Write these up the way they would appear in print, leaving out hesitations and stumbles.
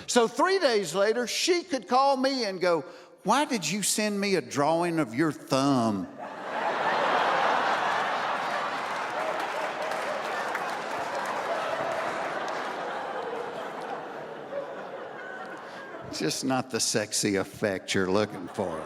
So 3 days later, she could call me and go, "Why did you send me a drawing of your thumb?" Just not the sexy effect you're looking for.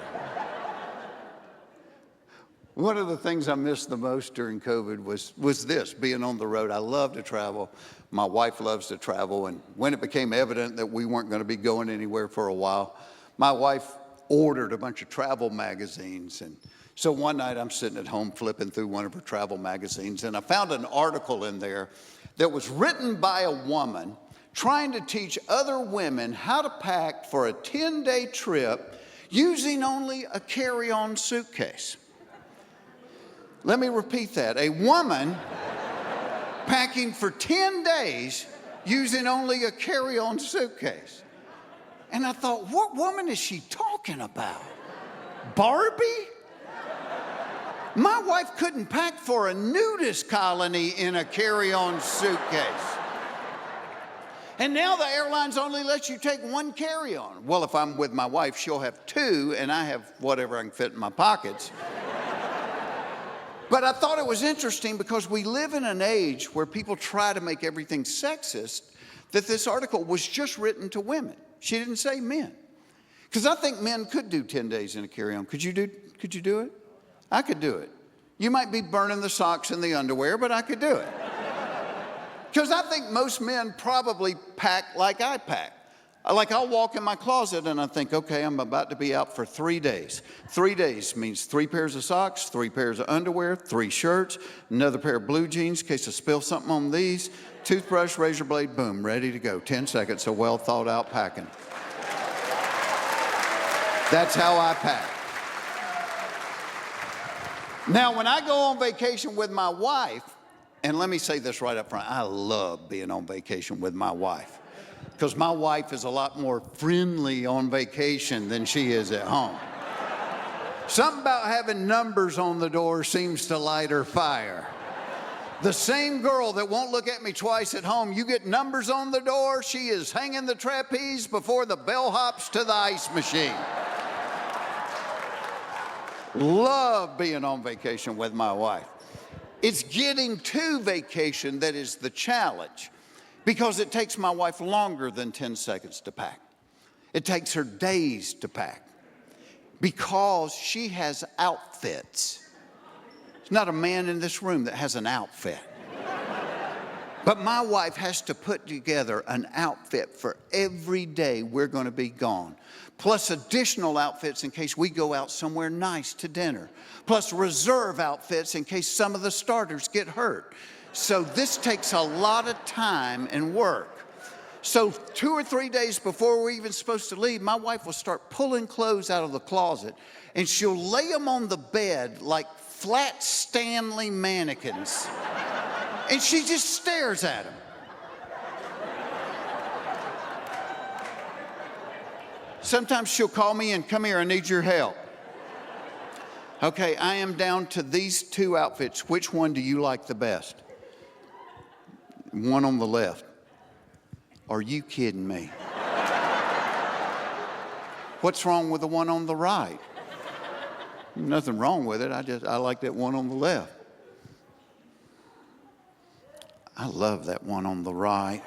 One of the things I missed the most during COVID was this, being on the road. I love to travel. My wife loves to travel. And when it became evident that we weren't going to be going anywhere for a while, my wife ordered a bunch of travel magazines. And so one night I'm sitting at home flipping through one of her travel magazines, and I found an article in there that was written by a woman trying to teach other women how to pack for a 10-day trip using only a carry-on suitcase. Let me repeat that. A woman packing for 10 days using only a carry-on suitcase. And I thought, what woman is she talking about? Barbie? My wife couldn't pack for a nudist colony in a carry-on suitcase. And now the airlines only let you take one carry-on. Well, if I'm with my wife, she'll have two, and I have whatever I can fit in my pockets. But I thought it was interesting because we live in an age where people try to make everything sexist, that this article was just written to women. She didn't say men. Because I think men could do 10 days in a carry-on. Could you do it? I could do it. You might be burning the socks and the underwear, but I could do it. Because I think most men probably pack like I pack. Like I'll walk in my closet and I think, okay, I'm about to be out for 3 days. 3 days means 3 pairs of socks, 3 pairs of underwear, 3 shirts, another pair of blue jeans in case I spill something on these, toothbrush, razor blade, boom, ready to go. 10 seconds of well thought out packing. That's how I pack. Now, when I go on vacation with my wife, and let me say this right up front, I love being on vacation with my wife. Because my wife is a lot more friendly on vacation than she is at home. Something about having numbers on the door seems to light her fire. The same girl that won't look at me twice at home, you get numbers on the door, she is hanging the trapeze before the bellhops to the ice machine. Love being on vacation with my wife. It's getting to vacation that is the challenge. Because it takes my wife longer than 10 seconds to pack. It takes her days to pack. Because she has outfits. There's not a man in this room that has an outfit. But my wife has to put together an outfit for every day we're going to be gone. Plus additional outfits in case we go out somewhere nice to dinner. Plus reserve outfits in case some of the starters get hurt. So this takes a lot of time and work. So 2 or 3 days before we're even supposed to leave, my wife will start pulling clothes out of the closet, and she'll lay them on the bed like flat Stanley mannequins. And she just stares at them. Sometimes she'll call me and, "Come here, I need your help." Okay, I am down to these 2 outfits. Which one do you like the best? One on the left. Are you kidding me? What's wrong with the one on the right? Nothing wrong with it. I like that one on the left. I love that one on the right.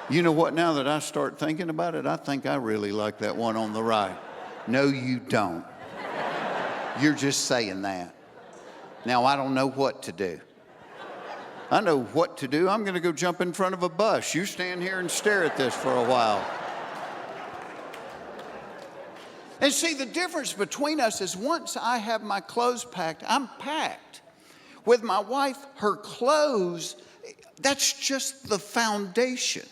You know what? Now that I start thinking about it, I think I really like that one on the right. No, you don't. You're just saying that. Now, I don't know what to do. I know what to do. I'm going to go jump in front of a bus. You stand here and stare at this for a while. And see, the difference between us is once I have my clothes packed, I'm packed. With my wife, her clothes, that's just the foundation.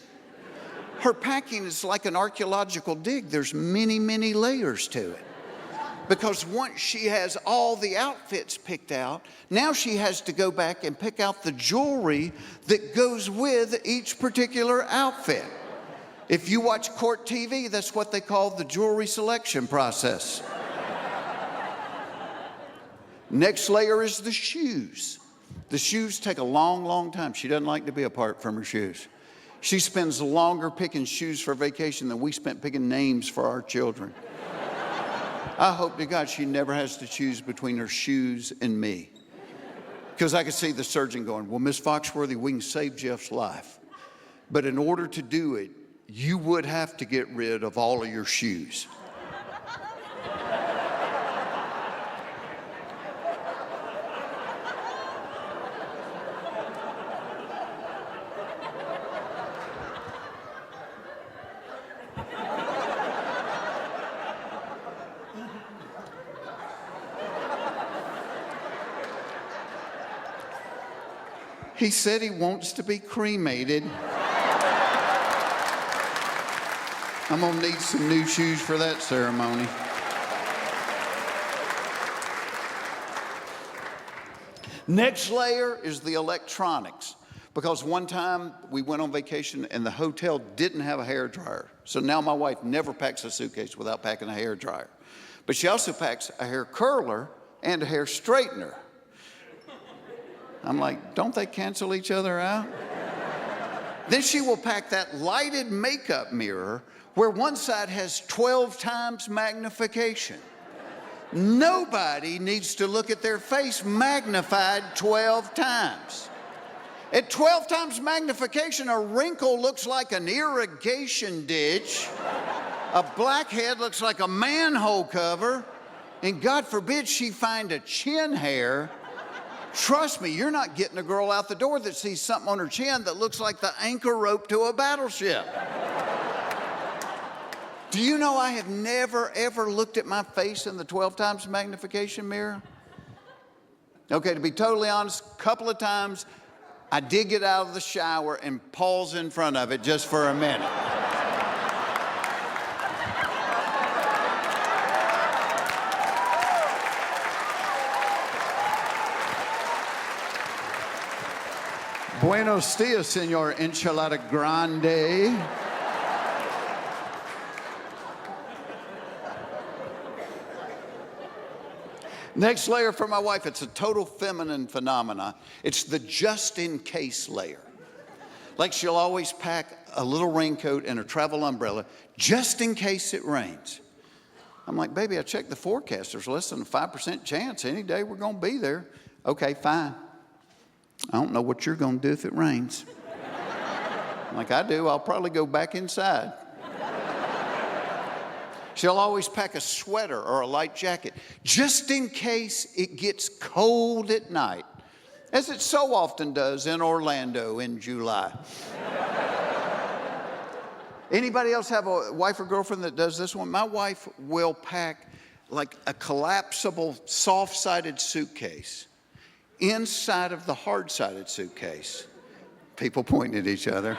Her packing is like an archaeological dig. There's many, many layers to it. Because once she has all the outfits picked out, now she has to go back and pick out the jewelry that goes with each particular outfit. If you watch court TV, that's what they call the jewelry selection process. Next layer is the shoes. The shoes take a long, long time. She doesn't like to be apart from her shoes. She spends longer picking shoes for vacation than we spent picking names for our children. I hope to God she never has to choose between her shoes and me. Because I could see the surgeon going, well, Miss Foxworthy, we can save Jeff's life. But in order to do it, you would have to get rid of all of your shoes. He said he wants to be cremated. I'm gonna need some new shoes for that ceremony. Next layer is the electronics. Because one time we went on vacation and the hotel didn't have a hairdryer. So now my wife never packs a suitcase without packing a hairdryer. But she also packs a hair curler and a hair straightener. I'm like, don't they cancel each other out? Then she will pack that lighted makeup mirror where one side has 12 times magnification. Nobody needs to look at their face magnified 12 times. At 12 times magnification, a wrinkle looks like an irrigation ditch. A blackhead looks like a manhole cover. And God forbid she find a chin hair. Trust me, you're not getting a girl out the door that sees something on her chin that looks like the anchor rope to a battleship. Do you know I have never, ever looked at my face in the 12 times magnification mirror? Okay, to be totally honest, a couple of times I did get out of the shower and pause in front of it just for a minute. Buenos dias, Senor Enchilada Grande. Next layer for my wife, it's a total feminine phenomenon. It's the just-in-case layer. Like she'll always pack a little raincoat and a travel umbrella just in case it rains. I'm like, baby, I checked the forecast. There's less than a 5% chance any day we're going to be there. Okay, fine. I don't know what you're going to do if it rains. Like I do, I'll probably go back inside. She'll always pack a sweater or a light jacket just in case it gets cold at night, as it so often does in Orlando in July. Anybody else have a wife or girlfriend that does this one? My wife will pack like a collapsible, soft-sided suitcase inside of the hard-sided suitcase. People pointing at each other.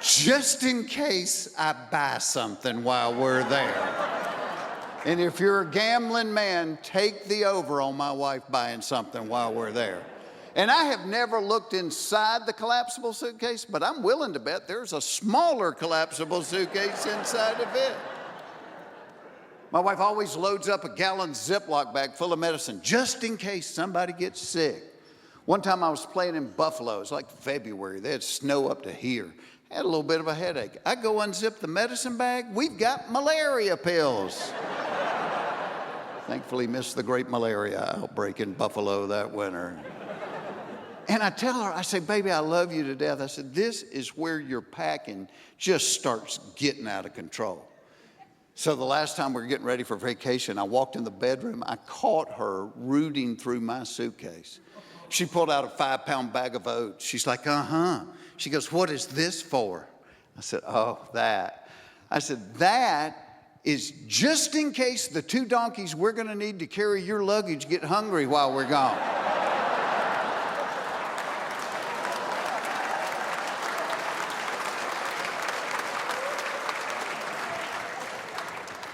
Just in case I buy something while we're there. And if you're a gambling man, take the over on my wife buying something while we're there. And I have never looked inside the collapsible suitcase, but I'm willing to bet there's a smaller collapsible suitcase inside of it. My wife always loads up a gallon Ziploc bag full of medicine just in case somebody gets sick. One time I was playing in Buffalo. It was like February. They had snow up to here. I had a little bit of a headache. I go unzip the medicine bag. We've got malaria pills. Thankfully missed the great malaria outbreak in Buffalo that winter. And I tell her, I say, baby, I love you to death. I said, this is where your packing just starts getting out of control. So the last time we were getting ready for vacation, I walked in the bedroom. I caught her rooting through my suitcase. She pulled out a 5-pound bag of oats. She's like, uh-huh. She goes, what is this for? I said, oh, that. I said, that is just in case the 2 donkeys we're going to need to carry your luggage get hungry while we're gone.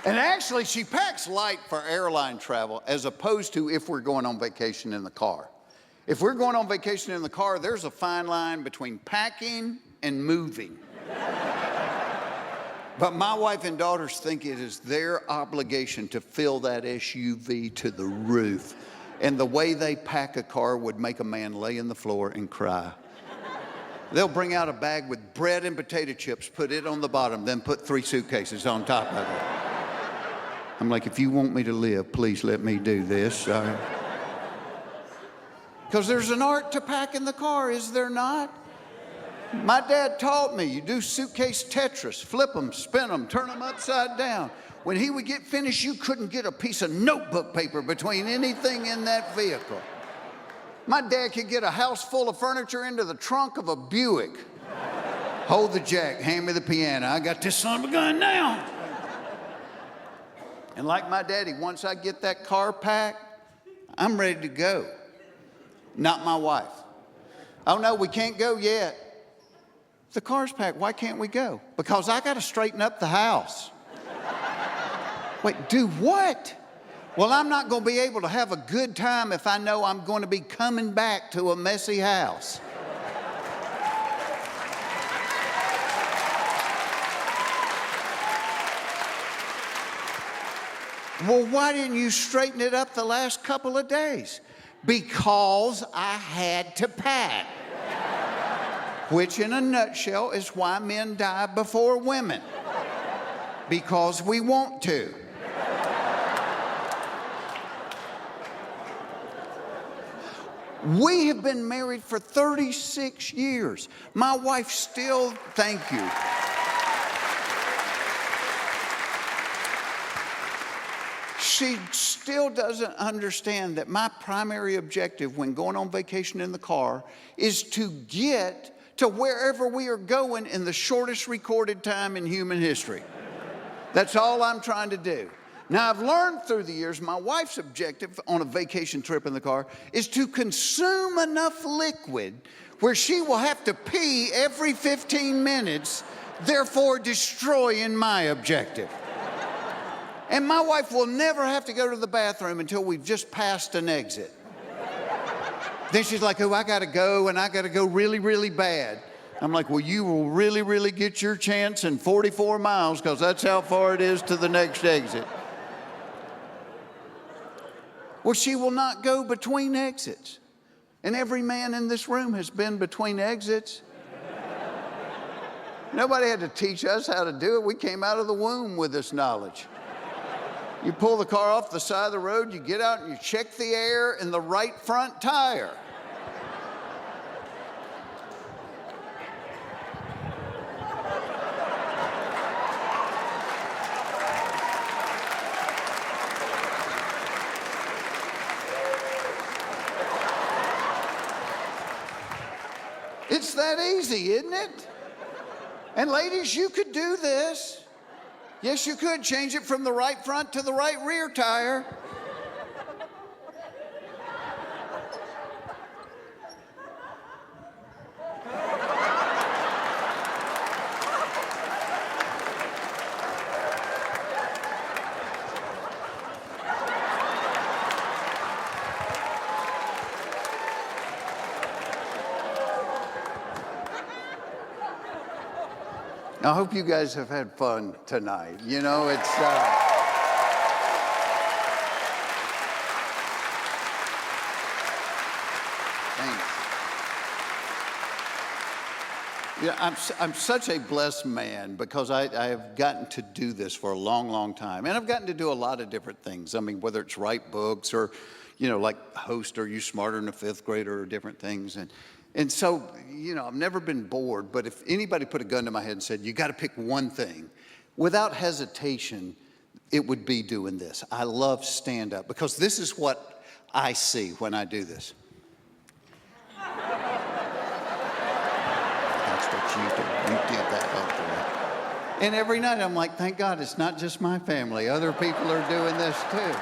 And actually, she packs light for airline travel as opposed to if we're going on vacation in the car. If we're going on vacation in the car, there's a fine line between packing and moving. But my wife and daughters think it is their obligation to fill that SUV to the roof. And the way they pack a car would make a man lay on the floor and cry. They'll bring out a bag with bread and potato chips, put it on the bottom, then put 3 suitcases on top of it. I'm like, if you want me to live, please let me do this. Because there's an art to packing the car, is there not? My dad taught me, you do Suitcase Tetris, flip them, spin them, turn them upside down. When he would get finished, you couldn't get a piece of notebook paper between anything in that vehicle. My dad could get a house full of furniture into the trunk of a Buick. Hold the jack, hand me the piano. I got this son of a gun now. And like my daddy, once I get that car packed, I'm ready to go. Not my wife. Oh no, we can't go yet. The car's packed, why can't we go? Because I got to straighten up the house. Wait, do what? Well, I'm not going to be able to have a good time if I know I'm going to be coming back to a messy house. Well, why didn't you straighten it up the last couple of days? Because I had to pack. Which, in a nutshell, is why men die before women. Because we want to. We have been married for 36 years. My wife still, thank you. She still doesn't understand that my primary objective when going on vacation in the car is to get to wherever we are going in the shortest recorded time in human history. That's all I'm trying to do. Now, I've learned through the years, my wife's objective on a vacation trip in the car is to consume enough liquid where she will have to pee every 15 minutes, therefore destroying my objective. And my wife will never have to go to the bathroom until we've just passed an exit. Then she's like, oh, I got to go, and I got to go really, really bad. I'm like, well, you will really, really get your chance in 44 miles because that's how far it is to the next exit. Well, she will not go between exits. And every man in this room has been between exits. Nobody had to teach us how to do it. We came out of the womb with this knowledge. You pull the car off the side of the road, you get out and you check the air in the right front tire. It's that easy, isn't it? And ladies, you could do this. Yes, you could change it from the right front to the right rear tire. I hope you guys have had fun tonight. You know, it's... Thanks. Yeah, I'm such a blessed man because I have gotten to do this for a long, long time. And I've gotten to do a lot of different things. I mean, whether it's write books or, you know, like host Are You Smarter Than a Fifth Grader or different things. And so, you know, I've never been bored, but if anybody put a gun to my head and said, you got to pick one thing, without hesitation, it would be doing this. I love stand-up because this is what I see when I do this. That's what you do. You did that up there. And every night I'm like, thank God it's not just my family. Other people are doing this too.